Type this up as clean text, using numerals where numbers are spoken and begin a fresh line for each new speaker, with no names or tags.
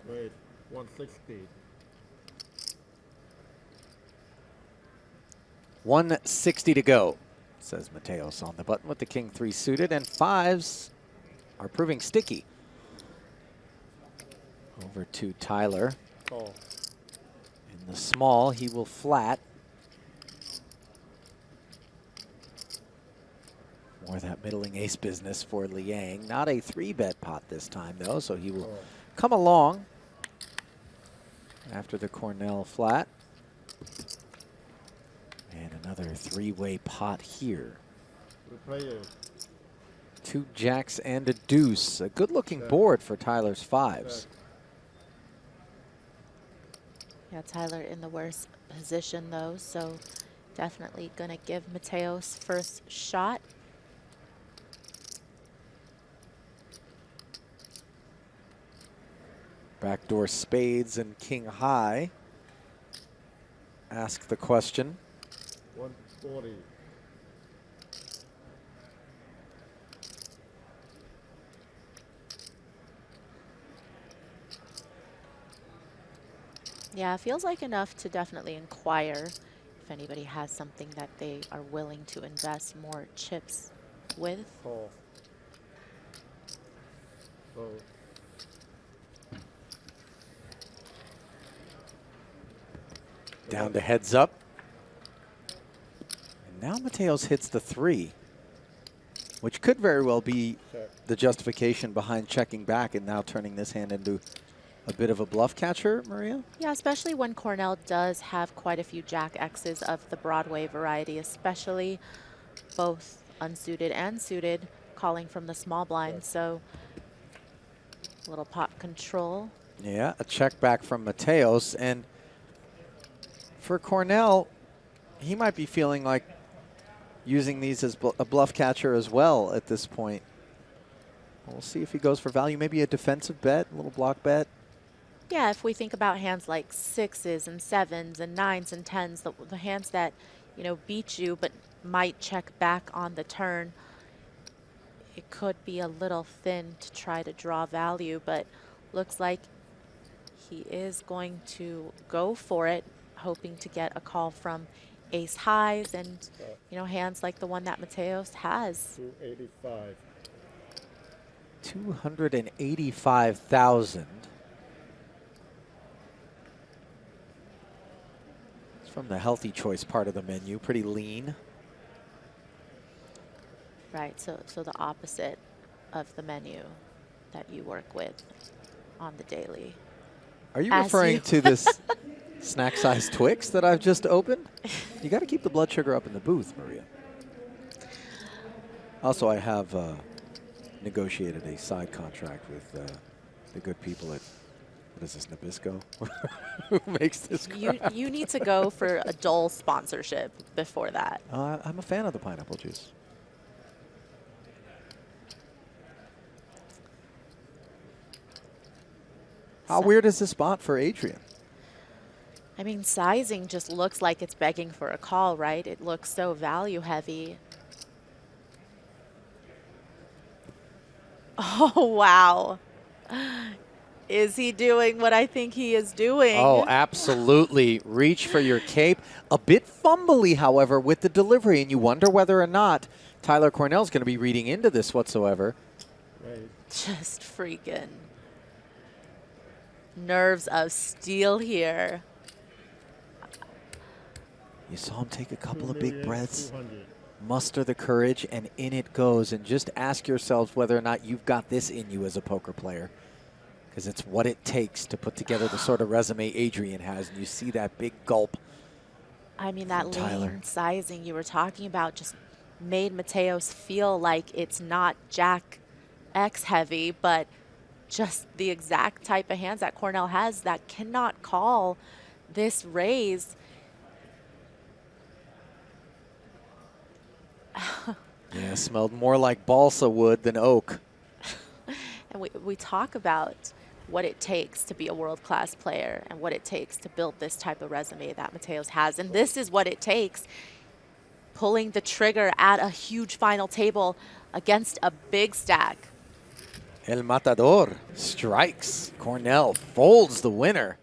Wait, 160.
160 to go, says Mateos on the button with the king 3 suited, and 5s are proving sticky. Over to Tyler.
Call.
In the small, he will flat. More of that middling ace business for Liang. Not a 3-bet pot this time, though, so he will come along after the Cornell flat. And another 3-way pot here.
We play it.
2 jacks and a deuce. A good-looking board for Tyler's 5s.
Yeah, Tyler in the worst position, though, so definitely going to give Mateos first shot.
Backdoor spades and king high. Ask the question.
140.
Yeah, it feels like enough to definitely inquire if anybody has something that they are willing to invest more chips with.
Call. So,
Down to heads up. And now Mateos hits the 3, which could very well be
check.
the justification behind checking back and now turning this hand into a bit of a bluff catcher, Maria?
Yeah, especially when Cornell does have quite a few jack X's of the Broadway variety, especially both unsuited and suited, calling from the small blind. So a little pot control.
Yeah, a check back from Mateos. And for Cornell, he might be feeling like using these as a bluff catcher as well at this point. We'll see if he goes for value. Maybe a defensive bet, a little block bet.
Yeah, if we think about hands like 6s and 7s and 9s and 10s, the hands that, you know, beat you but might check back on the turn, it could be a little thin to try to draw value, but looks like he is going to go for it, hoping to get a call from ace highs and, you know, hands like the one that Mateos has.
285.
285,000. It's from the healthy choice part of the menu, pretty lean.
Right, so the opposite of the menu that you work with on the daily.
Are you
As
referring
you-
to this snack-sized Twix that I've just opened? You got to keep the blood sugar up in the booth, Maria. Also, I have negotiated a side contract with the good people at, what is this, Nabisco? Who makes this crap?
You need to go for a Dole sponsorship before that.
I'm a fan of the pineapple juice. How weird is this spot for Adrian?
I mean, sizing just looks like it's begging for a call, right? It looks so value heavy. Oh, wow. Is he doing what I think he is doing?
Oh, absolutely. Reach for your cape. A bit fumbly, however, with the delivery, and you wonder whether or not Tyler Cornell's going to be reading into this whatsoever.
Right.
Just freaking nerves of steel here.
You saw him take a couple of big breaths,
200.
muster the courage, and in it goes. And just ask yourselves whether or not you've got this in you as a poker player, because it's what it takes to put together the sort of resume Adrian has. And you see that big gulp.
I mean, that
Tyler.
lean sizing you were talking about just made Mateos feel like it's not Jack X heavy, but just the exact type of hands that Cornell has that cannot call this raise.
Yeah, smelled more like balsa wood than oak.
And we talk about what it takes to be a world-class player and what it takes to build this type of resume that Mateos has. And this is what it takes. Pulling the trigger at a huge final table against a big stack.
El Matador strikes. Cornell folds the winner.